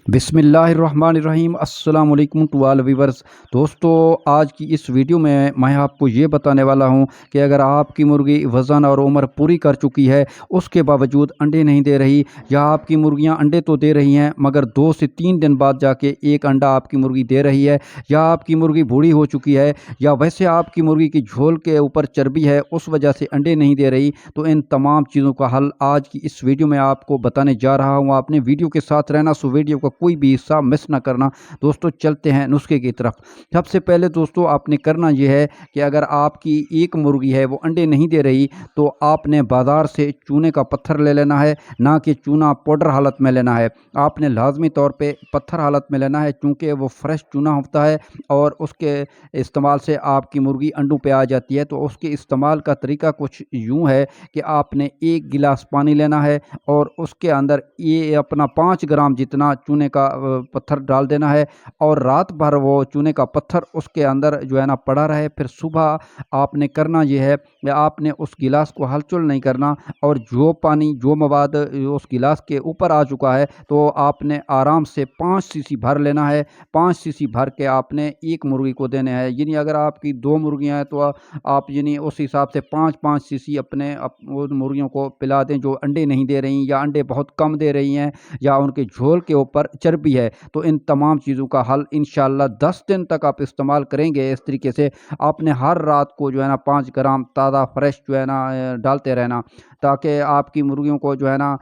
बिस्मिल्लाहिर्रहमानिर्रहीम अस्सलाम वालेकुम टू ऑल व्यूअर्स। दोस्तों, आज की इस वीडियो में मैं आपको ये बताने वाला हूं कि अगर आपकी मुर्गी वज़न और उम्र पूरी कर चुकी है, उसके बावजूद अंडे नहीं दे रही, या आपकी मुर्गियां अंडे तो दे रही हैं मगर 2 से 3 दिन बाद जाके एक अंडा आपकी मुर्गी दे रही है, या आपकी मुर्गी बूढ़ी हो चुकी है, या वैसे आपकी मुर्गी की झोल के ऊपर चर्बी है उस वजह से अंडे नहीं दे रही, तो इन तमाम चीज़ों का हल आज की इस वीडियो में आपको बताने जा रहा हूँ। आपने वीडियो के साथ रहना, सो वीडियो का कोई भी हिस्सा मिस ना करना। दोस्तों, चलते हैं नुस्खे की तरफ। सबसे पहले दोस्तों, आपने करना यह है कि अगर आपकी एक मुर्गी है वो अंडे नहीं दे रही, तो आपने बाज़ार से चूने का पत्थर ले लेना है, ना कि चूना पाउडर हालत में लेना है। आपने लाजमी तौर पे पत्थर हालत में लेना है, चूँकि वो फ्रेश चूना होता है और उसके इस्तेमाल से आपकी मुर्गी अंडों पे आ जाती है। तो उसके इस्तेमाल का तरीका कुछ यूँ है कि आपने 1 गिलास पानी लेना है और उसके अंदर ये अपना 5 ग्राम जितना चूने का पत्थर डाल देना है, और रात भर वो चूने का पत्थर उसके अंदर जो है ना पड़ा रहे। फिर सुबह आपने करना ये है कि आपने उस गिलास को हलचल नहीं करना, और जो पानी जो मवाद उस गिलास के ऊपर आ चुका है, तो आपने आराम से 5 सीसी भर लेना है। 5 सीसी भर के आपने एक मुर्गी को देने हैं। यानी अगर आपकी 2 मुर्गियां हैं तो आप यानी उस हिसाब से 5-5 सीसी अपने उन मुर्गियों को पिला दें जो अंडे नहीं दे रही, या अंडे बहुत कम दे रही हैं, या उनके झोल के ऊपर चर्बी है। तो इन तमाम चीज़ों का हल इंशाल्लाह 10 दिन तक आप इस्तेमाल करेंगे इस तरीके से। आपने हर रात को जो है ना 5 ग्राम ताज़ा फ्रेश जो है ना डालते रहना, ताकि आपकी मुर्गियों को जो है ना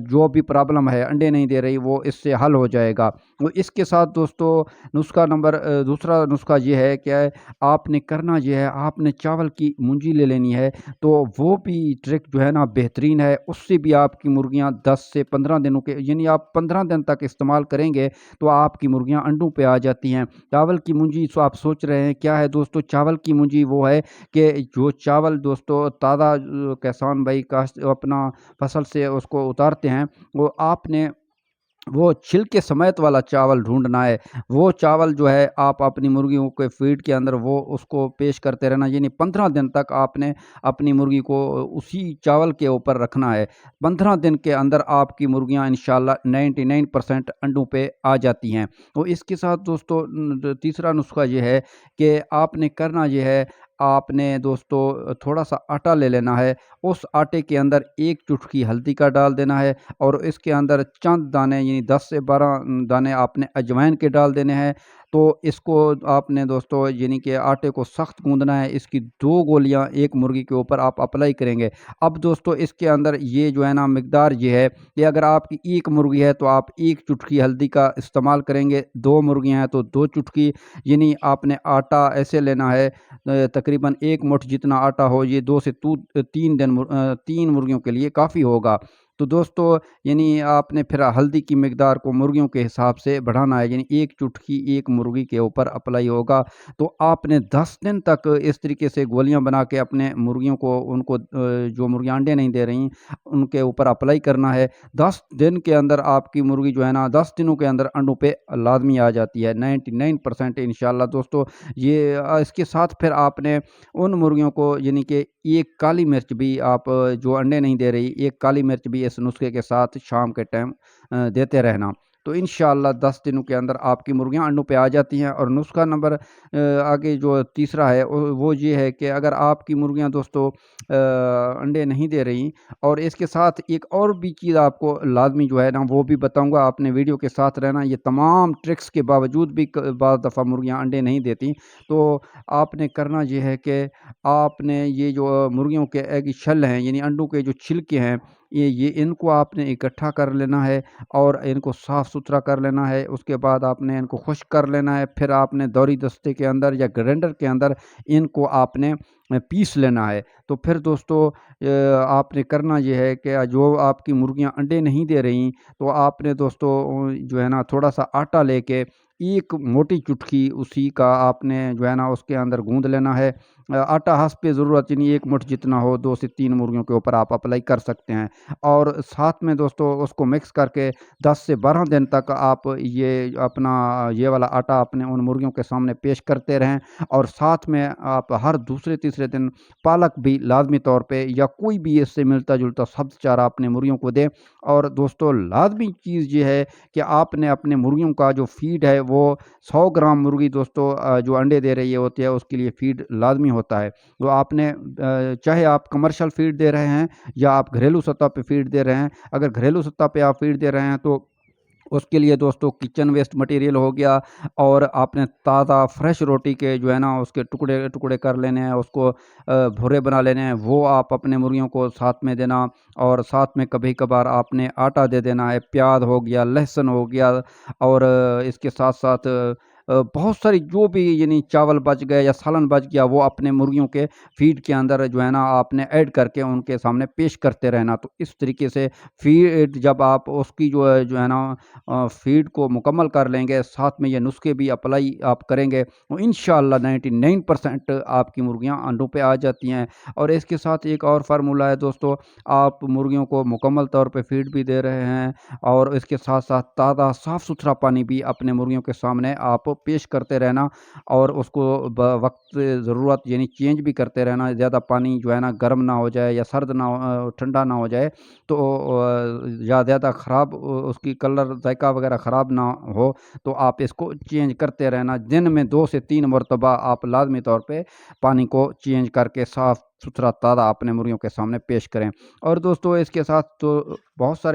जो भी प्रॉब्लम है अंडे नहीं दे रही, वो इससे हल हो जाएगा। तो इसके साथ दोस्तों, दूसरा नुस्खा ये है कि आपने करना ये है, आपने चावल की मूंजी ले लेनी है। तो वो भी ट्रिक जो है ना बेहतरीन है, उससे भी आपकी मुर्गियां 10 से 15 दिनों के, यानी आप 15 दिन तक इस्तेमाल करेंगे तो आपकी मुर्गियां अंडों पे आ जाती हैं। चावल की मूंजी, सो आप सोच रहे हैं क्या है दोस्तों? चावल की मूंजी वो है कि जो चावल दोस्तों ताज़ा किसान भाई काश्त अपना फसल से उसको उतारते हैं, वो आपने वो छिलके समेत वाला चावल ढूँढना है। वो चावल जो है आप अपनी मुर्गियों के फ़ीड के अंदर वो उसको पेश करते रहना, यानी 15 दिन तक आपने अपनी मुर्गी को उसी चावल के ऊपर रखना है। 15 दिन के अंदर आपकी मुर्गियाँ इंशाल्लाह 99% अंडों पे आ जाती हैं। तो इसके साथ दोस्तों तीसरा नुस्ख़ा ये है कि आपने करना ये है, आपने दोस्तों थोड़ा-सा आटा ले लेना है। उस आटे के अंदर 1 चुटकी हल्दी का डाल देना है, और इसके अंदर चंद दाने, यानी 10 से 12 दाने आपने अजवाइन के डाल देने हैं। तो इसको आपने दोस्तों यानी कि आटे को सख्त गूँदना है। इसकी 2 गोलियाँ एक मुर्गी के ऊपर आप अप्लाई करेंगे। अब दोस्तों, इसके अंदर ये जो है ना मिकदार ये है कि अगर आपकी 1 मुर्गी है तो आप 1 चुटकी हल्दी का इस्तेमाल करेंगे, 2 मुर्गियाँ हैं तो 2 चुटकी। यानी आपने आटा ऐसे लेना है, तकरीबन 1 मुठ जितना आटा हो, ये 2 से 3 मुर्गियों के लिए काफ़ी होगा। तो दोस्तों, यानी आपने फिर हल्दी की मिकदार को मुर्गियों के हिसाब से बढ़ाना है, यानी 1 चुटकी 1 मुर्गी के ऊपर अप्लाई होगा। तो आपने 10 दिन तक इस तरीके से गोलियाँ बना के अपने मुर्गियों को, उनको जो मुर्गियाँ अंडे नहीं दे रही, उनके ऊपर अप्लाई करना है। 10 दिन के अंदर आपकी मुर्गी जो है ना 10 दिनों के अंदर अंडों पे लाज़मी आ जाती है, 99% इंशाल्लाह दोस्तों। ये इसके साथ फिर आपने उन मुर्गियों को, यानी कि एक काली मिर्च भी आप जो अंडे नहीं दे रही, एक काली मिर्च भी इस नुस्खे के साथ शाम के टाइम देते रहना। तो इंशाअल्लाह 10 दिनों के अंदर आपकी मुर्गियाँ अंडों पे आ जाती हैं। और नुस्खा नंबर आगे जो तीसरा है वो ये है कि अगर आपकी मुर्गियाँ दोस्तों अंडे नहीं दे रही, और इसके साथ एक और भी चीज़ आपको लाज़मी जो है ना वो भी बताऊँगा, आपने वीडियो के साथ रहना। ये तमाम ट्रिक्स के बावजूद भी बाज़ दफ़ा मुर्गियाँ अंडे नहीं देती, तो आपने करना ये है कि आपने ये जो मुर्गियों के एग शेल हैं, यानी अंडों के जो छिलके हैं, ये इनको आपने इकट्ठा कर लेना है और इनको साफ़ सुथरा कर लेना है। उसके बाद आपने इनको खुश्क कर लेना है। फिर आपने दौरी दस्ते के अंदर या ग्राइंडर के अंदर इनको आपने पीस लेना है। तो फिर दोस्तों, आपने करना ये है कि जो आपकी मुर्गियाँ अंडे नहीं दे रहीं, तो आपने दोस्तों जो है ना थोड़ा-सा आटा लेके एक मोटी चुटकी उसी का आपने जो है ना उसके अंदर गूँध लेना है। आटा हंस पे ज़रूरत ही नहीं, 1 मुट्ठ जितना हो 2 से 3 मुर्गियों के ऊपर आप अप्लाई कर सकते हैं। और साथ में दोस्तों उसको मिक्स करके 10 से 12 दिन तक आप ये अपना ये वाला आटा अपने उन मुर्गियों के सामने पेश करते रहें। और साथ में आप हर दूसरे तीसरे दिन पालक भी लाज़मी तौर पे या कोई भी इससे मिलता-जुलता सब्ज़ चारा अपने मुर्गियों को दें। और दोस्तों लाज़मी चीज़ ये है कि आपने अपने मुर्गियों का जो फ़ीड है वो 100 ग्राम मुर्गी दोस्तों जो अंडे दे रही होती है उसके लिए फ़ीड लाज़मी होता है। तो आपने चाहे आप कमर्शियल फ़ीड दे रहे हैं या आप घरेलू सतह पे फ़ीड दे रहे हैं, अगर घरेलू सतह पे आप फ़ीड दे रहे हैं तो उसके लिए दोस्तों किचन वेस्ट मटेरियल हो गया। और आपने ताज़ा फ्रेश रोटी के जो है ना उसके टुकड़े कर लेने हैं, उसको भूरे बना लेने हैं, वो आप अपने मुर्गियों को साथ में देना। और साथ में कभी-कभार आपने आटा दे देना है, प्याज़ हो गया, लहसुन हो गया। और इसके साथ-साथ बहुत सारी जो भी यानी चावल बच गए या सालन बच गया वो अपने मुर्गियों के फ़ीड के अंदर जो है ना आपने ऐड करके उनके सामने पेश करते रहना। तो इस तरीके से फ़ीड जब आप उसकी जो है ना फ़ीड को मुकम्मल कर लेंगे, साथ में ये नुस्खे भी अप्लाई आप करेंगे, तो इंशाअल्लाह 99% आपकी मुर्गियाँ अंडों पे आ जाती हैं। और इसके साथ एक और फ़ॉर्मूला है दोस्तों, आप मुर्गियों को मुकम्मल तौर पे फ़ीड भी दे रहे हैं और इसके साथ-साथ ताज़ा साफ़-सुथरा पानी भी अपने मुर्गियों के सामने आप पेश करते रहना। और उसको वक़्त ज़रूरत यानी चेंज भी करते रहना। ज़्यादा पानी जो है ना गर्म ना हो जाए या सर्द ना हो, ठंडा ना हो जाए, तो या ज़्यादा ख़राब उसकी कलर ज़ायक़ा वग़ैरह ख़राब ना हो, तो आप इसको चेंज करते रहना। दिन में 2 से 3 मरतबा आप लाज़मी तौर पे पानी को चेंज करके साफ़-सुथरा ताज़ा अपने मुर्गियों के सामने पेश करें। और दोस्तों इसके साथ तो बहुत सारे